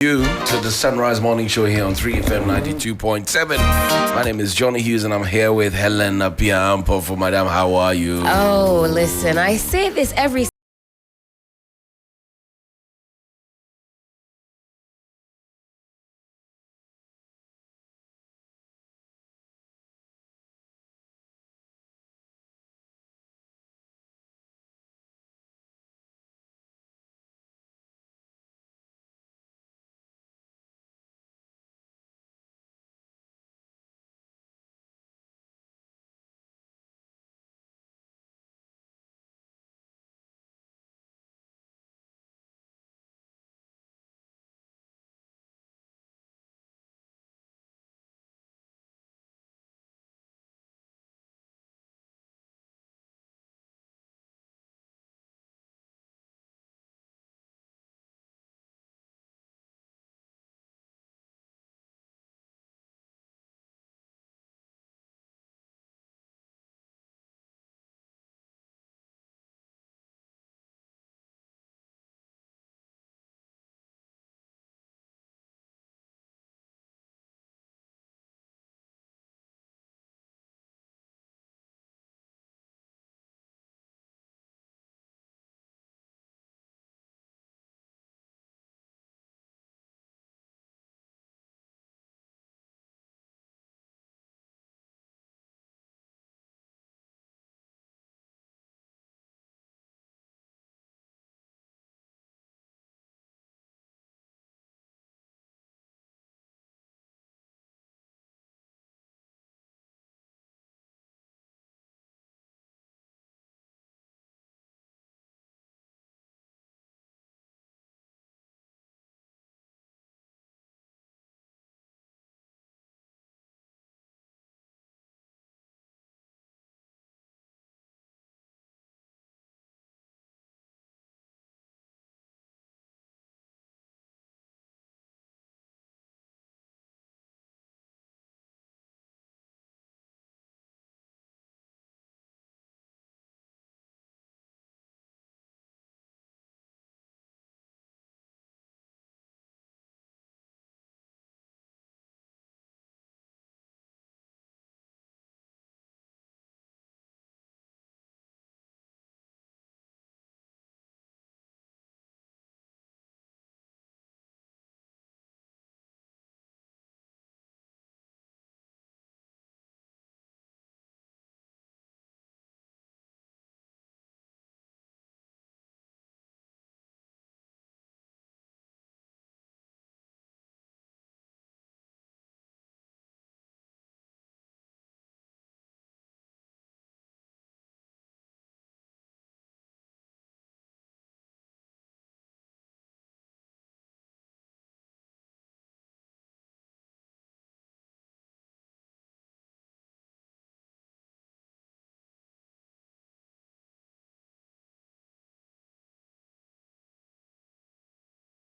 You to the Sunrise Morning Show here on 3FM 92.7. My name is Johnnie Hughes and I'm here with Helen Piampo. For Madam, how are you? Oh, listen, I say this every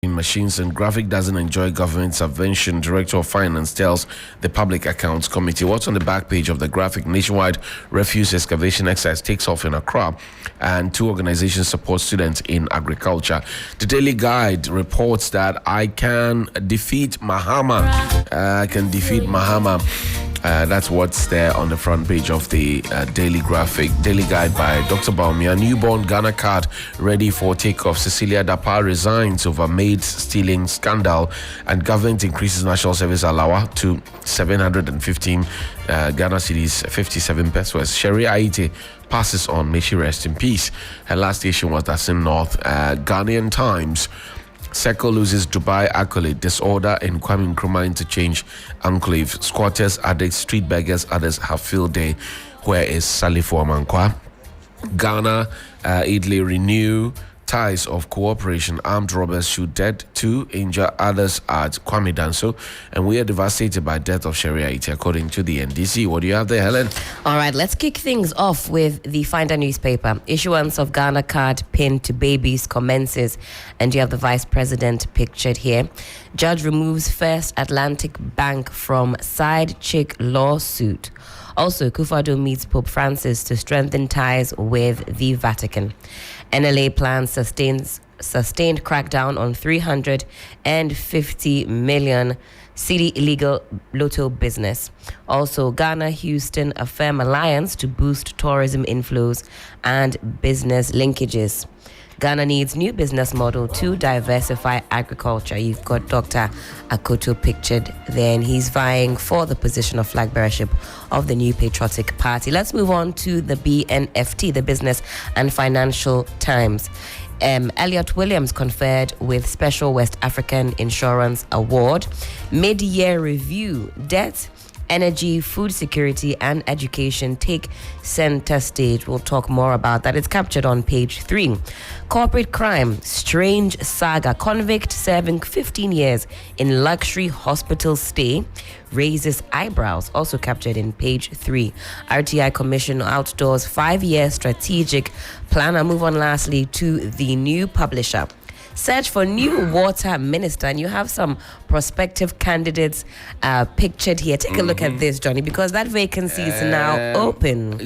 Machines and Graphic doesn't enjoy government subvention. Director of Finance tells the Public Accounts Committee. What's on the back page of the Graphic? Nationwide refuse excavation exercise takes off in Accra, and 2 organizations support students in agriculture. The Daily Guide reports that I can defeat Mahama. That's what's there on the front page of the Daily Guide by Dr. Baumia. Newborn Ghana card ready for takeoff. Cecilia Dapa resigns over maid stealing scandal, and government increases national service allowance to 715 Ghana cedis, 57 pesos. Sherry Aite passes on. May she rest in peace. Her last station was Dasim North. Ghanaian Times. Seko loses Dubai accolade. Disorder in Kwame Nkrumah interchange enclave. Squatters, addicts, street beggars, others have field day. Where is Salifo Amankwa? Ghana, Italy renew ties of cooperation. Armed robbers shoot dead, 2 injure others at Kwame Danso, and we are devastated by death of Sharia Iti, according to the NDC. What do you have there, Helen? All right, let's kick things off with the Finder newspaper. Issuance of Ghana card pinned to babies commences, and you have the vice president pictured here. Judge removes First Atlantic Bank from side chick lawsuit. Also, Kufuor meets Pope Francis to strengthen ties with the Vatican. NLA plans sustained crackdown on 350 million city illegal lotto business. Also, Ghana-Houston a firm alliance to boost tourism inflows and business linkages. Ghana needs new business model to diversify agriculture. You've got Dr. Akoto pictured there, and he's vying for the position of flag bearership of the new Patriotic Party. Let's move on to the BNFT, the Business and Financial Times. Elliot Williams conferred with Special West African Insurance Award. Mid-year review, debt, energy, food security, and education take center stage. We'll talk more about that. It's captured on page 3. Corporate crime, strange saga. Convict serving 15 years in luxury hospital stay raises eyebrows. Also captured in page 3. RTI Commission outdoors 5-year strategic plan. I'll move on lastly to the new publisher. Search for new water minister, and you have some prospective candidates pictured here. Take a look at this, Johnny, because that vacancy is now open.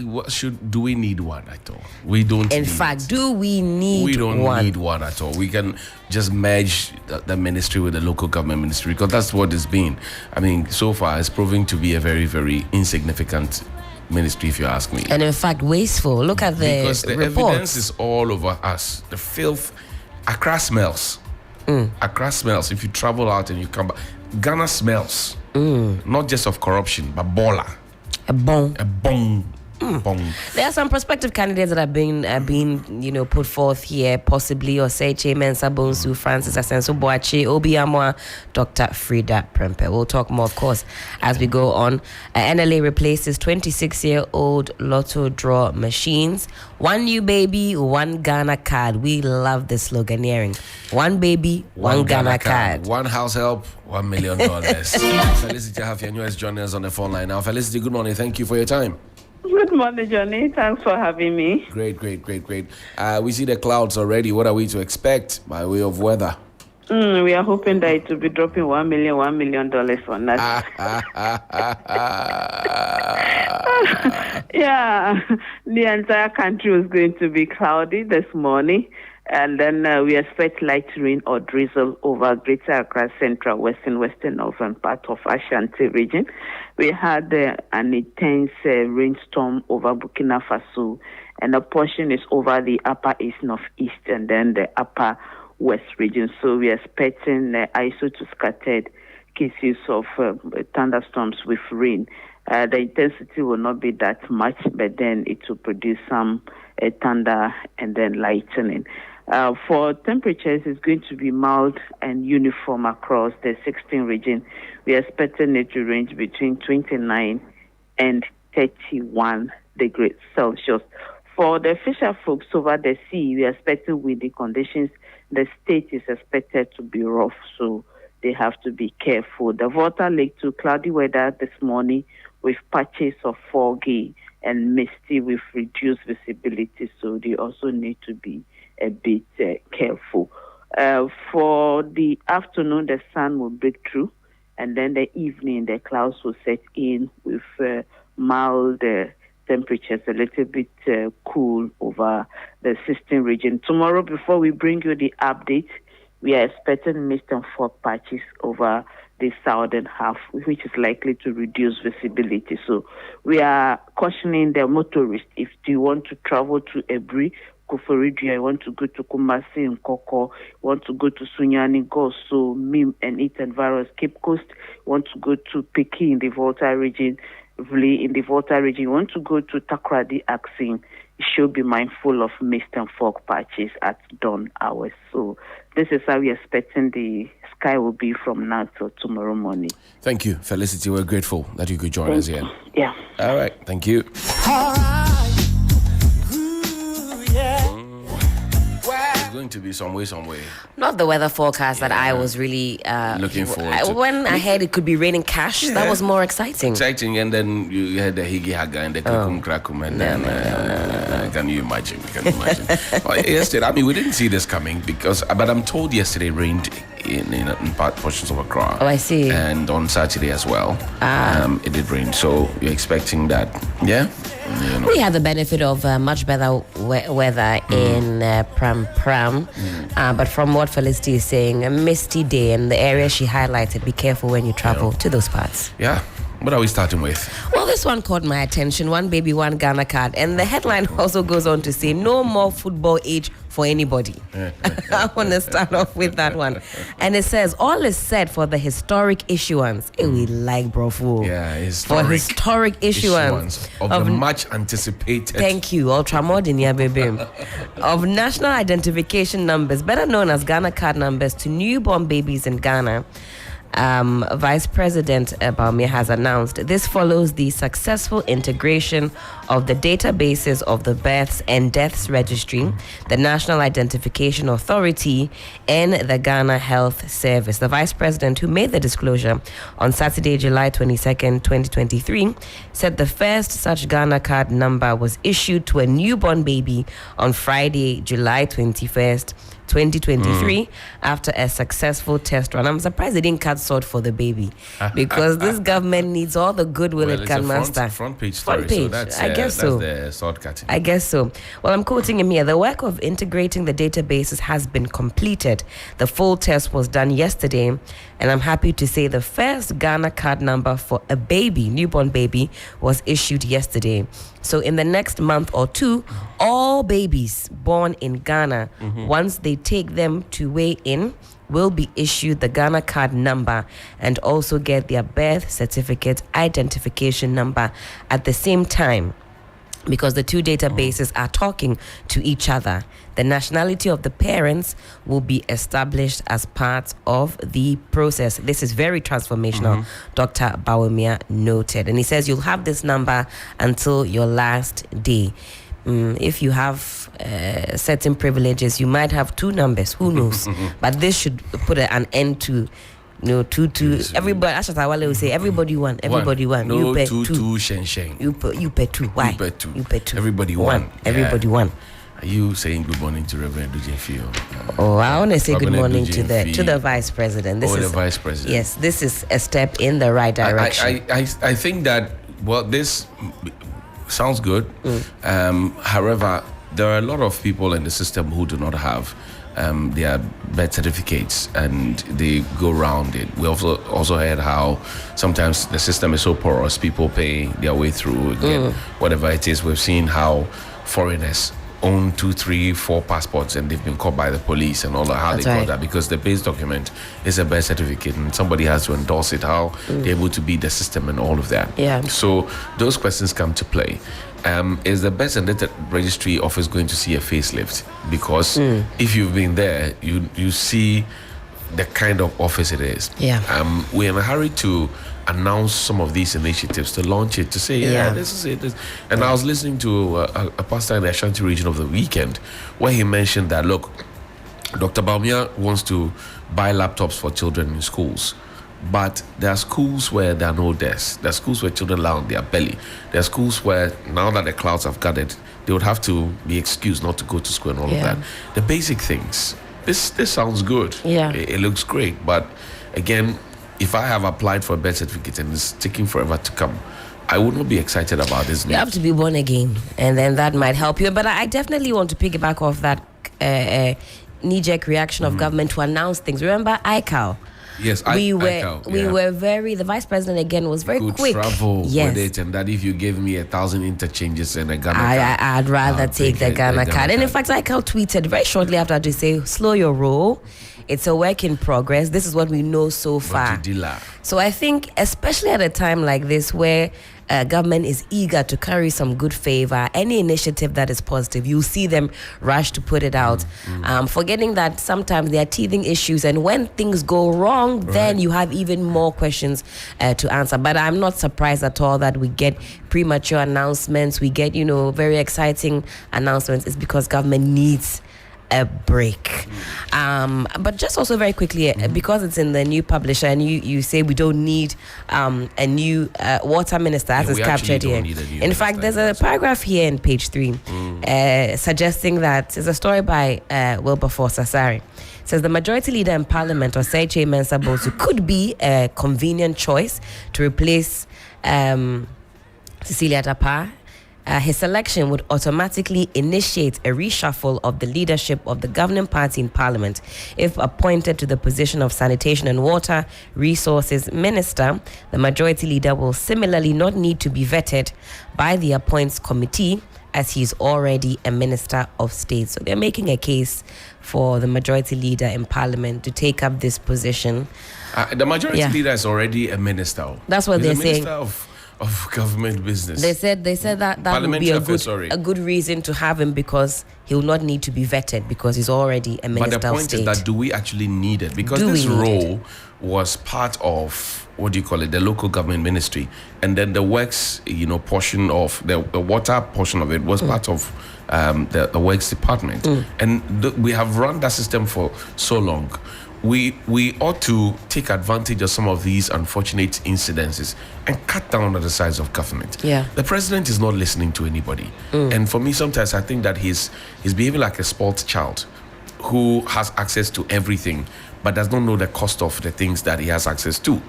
Do we need one at all? We don't. In fact, do we need one? We don't need one at all. We can just merge the ministry with the local government ministry, because that's what it's been. I mean, so far it's proving to be a very, very insignificant ministry, if you ask me. And in fact, wasteful. Look at the because the reports. evidence is all over us. The filth. Accra smells. Accra smells. If you travel out and you come back, Ghana smells. Not just of corruption, but baller. A bong. Bong. There are some prospective candidates that have been put forth here, possibly Oseche Mensah Bonsu, Francis Asenso Boache, Obi Amwa, Dr. Frida Prempe. We'll talk more, of course, as we go on. NLA replaces 26-year-old lotto draw machines. One new baby, one Ghana card. We love the sloganeering. One baby, one Ghana card. One house help, $1 million. Felicity Hafianyo is joining us on the phone line now. Felicity, good morning. Thank you for your time. Good morning, Johnny. Thanks for having me. Great. We see the clouds already. What are we to expect by way of weather? We are hoping that it will be dropping $1 million on us. Yeah, the entire country was going to be cloudy this morning. And then we expect light rain or drizzle over Greater Accra, Central, Western, Northern part of Ashanti region. We had an intense rainstorm over Burkina Faso, and a portion is over the upper east, northeast, and then the upper west region. So we are expecting ISO to scattered cases of thunderstorms with rain. The intensity will not be that much, but then it will produce some thunder and then lightning. For temperatures, it's going to be mild and uniform across the 16 region. We are expecting it to range between 29 and 31 degrees Celsius. For the fisher folks over the sea, we are expecting windy conditions. The state is expected to be rough, so they have to be careful. The Volta Lake to cloudy weather this morning with patches of foggy and misty with reduced visibility, so they also need to be a bit careful. For the afternoon, the sun will break through, and then the evening, the clouds will set in with mild temperatures, a little bit cool over the 16 region. Tomorrow, before we bring you the update, we are expecting mist and fog patches over the southern half, which is likely to reduce visibility. So we are cautioning the motorists, if you want to travel to Ebri, Koforidua, you want to go to Kumasi and Koko, you want to go to Sunyani, Goso, Mim and Eastern Virus, Cape Coast, you want to go to Peking in the Volta region, Vli in the Volta region, you want to go to Takrady, Axing, you should be mindful of mist and fog patches at dawn hours. So this is how we are expecting the sky will be from now till tomorrow morning. Thank you, Felicity. We're grateful that you could join us here. Yeah. All right. Thank you. All right. It's going to be some way. Not the weather forecast that I was really Looking forward to. When I heard it could be raining cash, that was more exciting. And then you had the Higi Haga and the Kukum Krakum, and then can you imagine? Yesterday, I mean, we didn't see this coming but I'm told yesterday rained in portions of Accra. Oh, I see. And on Saturday as well, it did rain. So you're expecting that, yeah? We had the benefit of much better weather in Pram. But from what Felicity is saying, a misty day in the area she highlighted. Be careful when you travel to those parts. Yeah. What are we starting with? Well, this one caught my attention. One baby, one Ghana card. And the headline also goes on to say, no more football age for anybody. I want to start off with that one. And it says, all is set for the historic issuance. Hey, we like Brofu. Yeah, for historic issuance of the much anticipated. Thank you. Ultramodern, yeah, baby. Of national identification numbers, better known as Ghana card numbers, to newborn babies in Ghana. Vice President Bawumia has announced this follows the successful integration of the databases of the Births and Deaths Registry, the National Identification Authority, and the Ghana Health Service. The Vice President, who made the disclosure on Saturday, July 22nd, 2023, said the first such Ghana card number was issued to a newborn baby on Friday, July 21st, 2023, after a successful test run. I'm surprised they didn't cut short for the baby, because this government needs all the goodwill it can muster. Front page story. Front page. So that's, I guess so. That's the sword cutting. I guess so. Well, I'm quoting him here. The work of integrating the databases has been completed. The full test was done yesterday, and I'm happy to say the first Ghana card number for a baby, newborn baby, was issued yesterday. So in the next month or two, all babies born in Ghana, once they take them to weigh in, will be issued the Ghana card number and also get their birth certificate identification number at the same time, because the two databases are talking to each other. The nationality of the parents will be established as part of the process. This is very transformational, Dr. Bawumia noted. And he says you'll have this number until your last day. If you have certain privileges, you might have two numbers. Who knows? But this should put an end to two. Everybody, Ashatawale will say, everybody one. No, you pay two, Shen. You pay two. Why? You pay two. Everybody one. Everybody one. Are you saying good morning to Reverend Dujefio? Oh, I want to say good morning to the Vice President. The Vice President. Yes, this is a step in the right direction. I think that, well, this sounds good. However, there are a lot of people in the system who do not have their birth certificates, and they go around it. We also heard how sometimes the system is so porous, people pay their way through, get whatever it is. We've seen how foreigners own 2, 3, 4 passports, and they've been caught by the police and all that. How they got that, because the base document is a birth certificate and somebody has to endorse it. How they're able to beat the system and all of that. Yeah. So those questions come to play. Is the Birth and Death Registry office going to see a facelift? Because if you've been there, you see the kind of office it is. Yeah. We're in a hurry to announce some of these initiatives, to launch it, to say, this is it. And I was listening to a pastor in the Ashanti region of the weekend, where he mentioned that, look, Dr. Bawumia wants to buy laptops for children in schools. But there are schools where there are no desks. There are schools where children lie on their belly. There are schools where, now that the clouds have gathered, they would have to be excused not to go to school and all of that. The basic things. This sounds good. Yeah. It looks great. But again, if I have applied for a birth certificate and it's taking forever to come, I would not be excited about this. You have to be born again, and then that might help you. But I definitely want to piggyback off that knee-jerk reaction of government to announce things. Remember ICAO? Yes, we were very. The Vice President again was very quick. Travel with it, and that if you gave me 1,000 interchanges and a Ghana card, I'd rather take the Ghana card. And in fact, ICAO tweeted very shortly after to say, "Slow your roll. It's a work in progress. This is what we know so far." So I think, especially at a time like this, where government is eager to carry some good favor, any initiative that is positive, you'll see them rush to put it out, forgetting that sometimes there are teething issues, and when things go wrong, then you have even more questions to answer. But I'm not surprised at all that we get premature announcements, we get very exciting announcements. It's because government needs a break. But just also very quickly, because it's in the new publisher, and you say we don't need a new water minister, as is captured here. In fact, there's a paragraph here in page 3 suggesting that it's a story by Wilberforce Asari. It says the majority leader in parliament, Osei Mensah Bosu, could be a convenient choice to replace Cecilia Dapaah. His selection would automatically initiate a reshuffle of the leadership of the governing party in parliament. If appointed to the position of Sanitation and Water Resources Minister, the majority leader will similarly not need to be vetted by the Appoints Committee, as he is already a Minister of State. So they're making a case for the majority leader in parliament to take up this position. The majority leader is already a minister. That's what they're saying. Minister of government business. They said that would be a good reason to have him, because he will not need to be vetted because he's already a minister of state. But the point is that, do we actually need it? Because this role was part of, what do you call it, the local government ministry, and then the works, portion of the water portion of it was part of the works department, and we have run that system for so long. We ought to take advantage of some of these unfortunate incidences and cut down on the size of government. Yeah. The president is not listening to anybody. And for me, sometimes I think that he's behaving like a spoiled child who has access to everything but does not know the cost of the things that he has access to.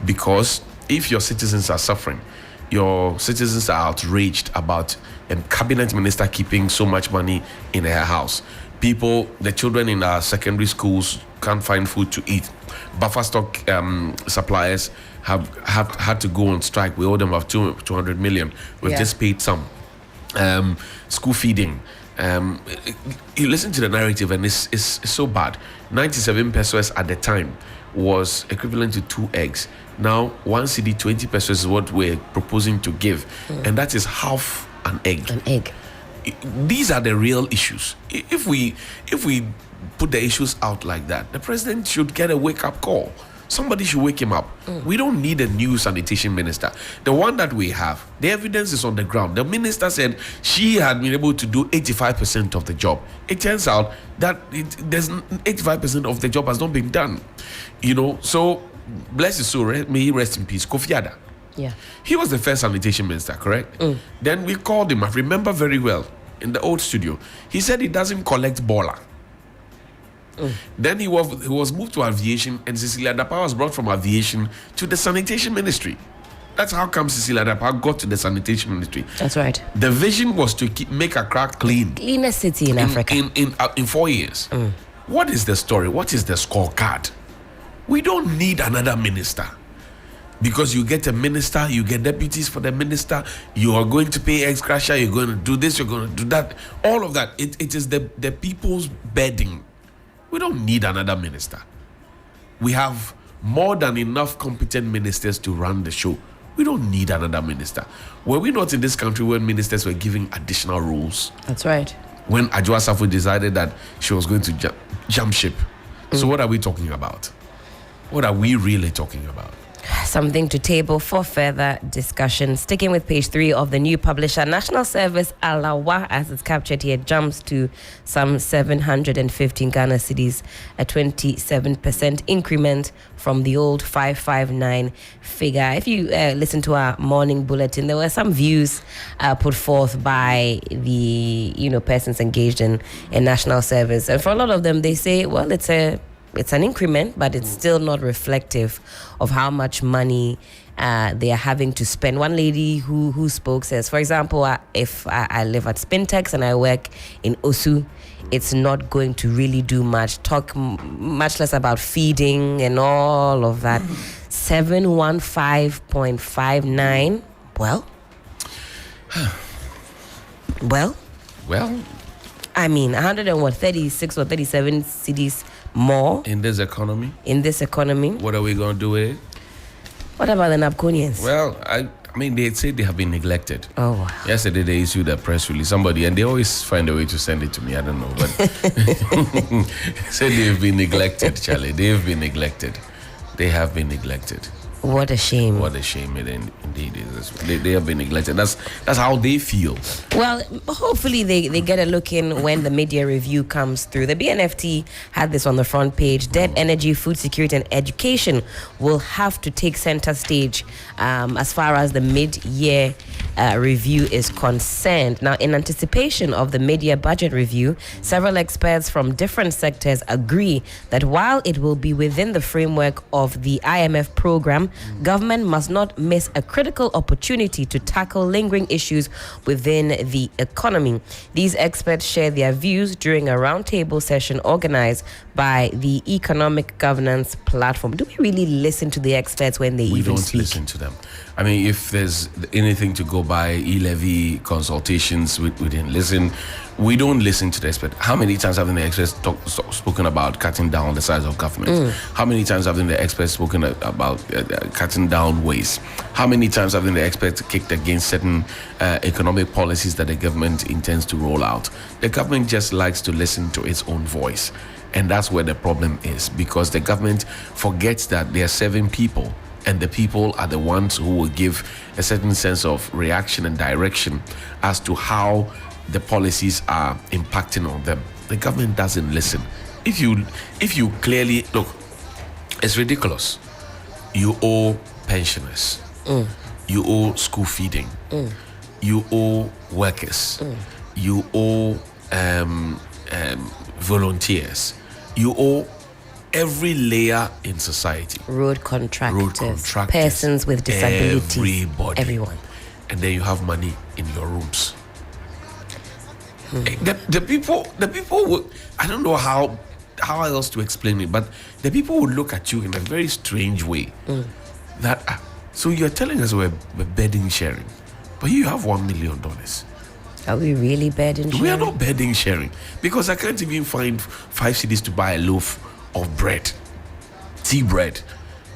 Because if your citizens are suffering, your citizens are outraged about a cabinet minister keeping so much money in her house. The children in our secondary schools can't find food to eat. Buffer stock suppliers have had to go on strike. We owe them of 200 million. We've just paid some. School feeding. You listen to the narrative and it's so bad. 97 pesos at the time was equivalent to 2 eggs. Now 1 cedi 20 pesos is what we're proposing to give, and that is half an egg. These are the real issues. If we put the issues out like that, the president should get a wake-up call. Somebody should wake him up. We don't need a new sanitation minister. The one that we have, the evidence is on the ground. The minister said she had been able to do 85% of the job. It turns out that there's 85% of the job has not been done. So bless his soul, may he rest in peace. Kofi Adda. Yeah. He was the first sanitation minister, correct? Then we called him, I remember very well, in the old studio. He said he doesn't collect bola. Then he was moved to aviation, and Cecilia Dapaah was brought from aviation to the sanitation ministry. That's how come Cecilia Dapaah got to the sanitation ministry. That's right. The vision was to make Accra clean. Cleanest city in Africa. In 4 years. What is the story? What is the scorecard? We don't need another minister. Because you get a minister, you get deputies for the minister, you are going to pay ex gratia, you're going to do this, you're going to do that. All of that. It is the people's bedding. We don't need another minister. We have more than enough competent ministers to run the show. We don't need another minister. Were we not in this country when ministers were giving additional rules? That's right. When Adwoa Safo decided that she was going to jump ship. So what are we talking about? What are we really talking about? Something to table for further discussion. Sticking with page 3 of the new publisher, National Service Alawa, as it's captured here, jumps to some 715 Ghana cedis, a 27% increment from the old 559 figure. If you listen to our morning bulletin, there were some views put forth by the persons engaged in national service, and for a lot of them, they say, well, it's an increment, but it's still not reflective of how much money they are having to spend. One lady who spoke says, for example, if I live at Spintex and I work in Osu, it's not going to really do much. Talk much less about feeding and all of that. 715.59. Well. I mean, 136 or 37 cedis more. In this economy? What are we going to do with it? What about the Napconians? Well, I mean, they say they have been neglected. Oh, wow. Yesterday, they issued a press release. And they always find a way to send it to me. I don't know. But say they've been neglected, Charlie. They have been neglected. What a shame. What a shame it indeed is. They have been neglected. That's how they feel. Well, hopefully they get a look in when the media review comes through. The BNFT had this on the front page. Debt, energy, food security, and education will have to take center stage as far as the mid-year review is concerned. Now, in anticipation of the mid-year budget review, several experts from different sectors agree that while it will be within the framework of the IMF program, government must not miss a critical opportunity to tackle lingering issues within the economy. These experts share their views during a roundtable session organized by the Economic Governance Platform. Do we really listen to the experts when they even speak? We don't listen to them. I mean, if there's anything to go by, e-levy consultations, we didn't listen. We don't listen to the experts. How many times have the experts spoken about cutting down the size of government? How many times have the experts spoken about cutting down waste? How many times have the experts kicked against certain economic policies that the government intends to roll out? The government just likes to listen to its own voice. And that's where the problem is, because the government forgets that they are serving people, and the people are the ones who will give a certain sense of reaction and direction as to how the policies are impacting on them. The government doesn't listen. If you clearly look, it's ridiculous. You owe pensioners, you owe school feeding, you owe workers, you owe volunteers, you owe every layer in society. Road contractors, persons with disabilities, everybody. Everyone. And then you have money in your rooms. The people would, I don't know how else to explain it, but the people would look at you in a very strange way. That so you're telling us we're bedding sharing, but you have $1 million. Are we really bedding sharing? We are not bedding sharing, because I can't even find 5 cedis to buy a loaf of bread, tea bread.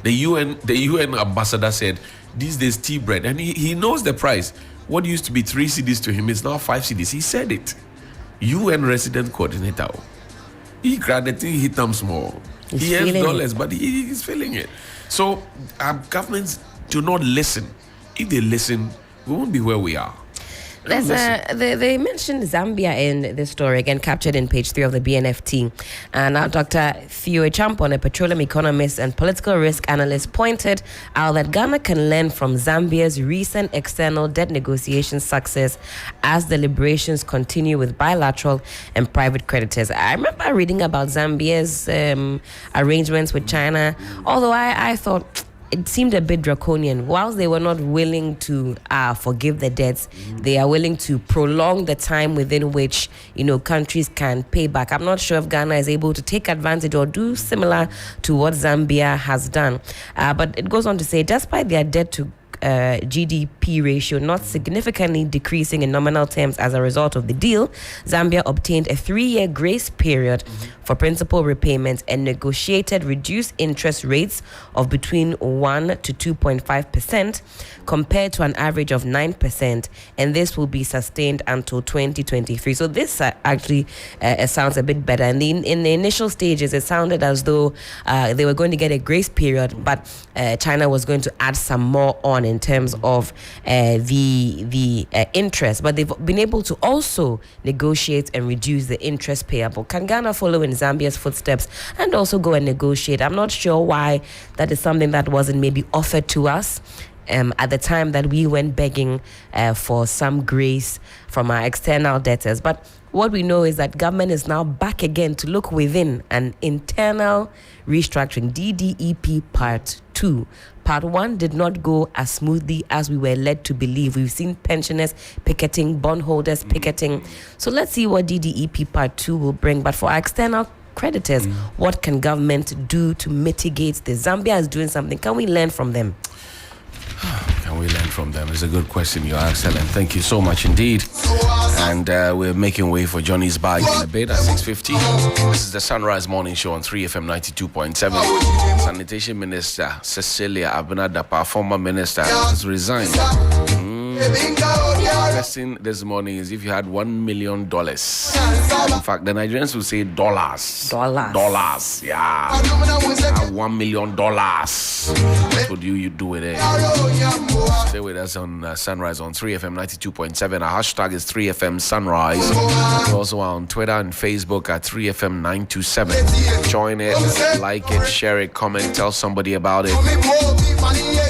The UN ambassador said these days tea bread, and he knows the price. What used to be 3 cedis to him is now 5 cedis. He said it. UN resident coordinator. He granted hit them small. He has dollars, but he's feeling it. So our governments do not listen. If they listen, we won't be where we are. They mentioned Zambia in this story, again captured in page 3 of the BNFT. And now Dr. Theo Champon, a petroleum economist and political risk analyst, pointed out that Ghana can learn from Zambia's recent external debt negotiation success as deliberations continue with bilateral and private creditors. I remember reading about Zambia's arrangements with China, although I thought it seemed a bit draconian. Whilst they were not willing to forgive the debts, they are willing to prolong the time within which countries can pay back. I'm not sure if Ghana is able to take advantage or do similar to what Zambia has done. But it goes on to say, despite their debt to GDP ratio not significantly decreasing in nominal terms as a result of the deal, Zambia obtained a 3-year grace period for principal repayments and negotiated reduced interest rates of between 1 to 2.5% compared to an average of 9%, and this will be sustained until 2023. So this actually sounds a bit better. And in the initial stages, it sounded as though they were going to get a grace period, but China was going to add some more on in terms of the interest. But they've been able to also negotiate and reduce the interest payable. Can Ghana follow in Zambia's footsteps and also go and negotiate? I'm not sure why that is something that wasn't maybe offered to us at the time that we went begging for some grace from our external debtors. But what we know is that government is now back again to look within an internal restructuring, DDEP Part 2. Part 1 did not go as smoothly as we were led to believe. We've seen pensioners picketing, bondholders picketing. So let's see what DDEP Part 2 will bring. But for our external creditors, what can government do to mitigate this? Zambia is doing something. Can we learn from them? Can we learn from them? It's a good question. You are excellent. Thank you so much indeed. And we're making way for Johnny's bag in a bit at 6:50. This is the Sunrise Morning Show on 3FM 92.7. Sanitation Minister Cecilia Abinadapa, former minister, has resigned. Question this morning is if you had $1 million. In fact, the Nigerians will say dollars. Dollars. Yeah. $1 million. What would you do with it? Stay with us on Sunrise on 3FM 92.7. Our hashtag is 3FM Sunrise. We're also on Twitter and Facebook at 3FM 927. Join it, like it, share it, comment, tell somebody about it.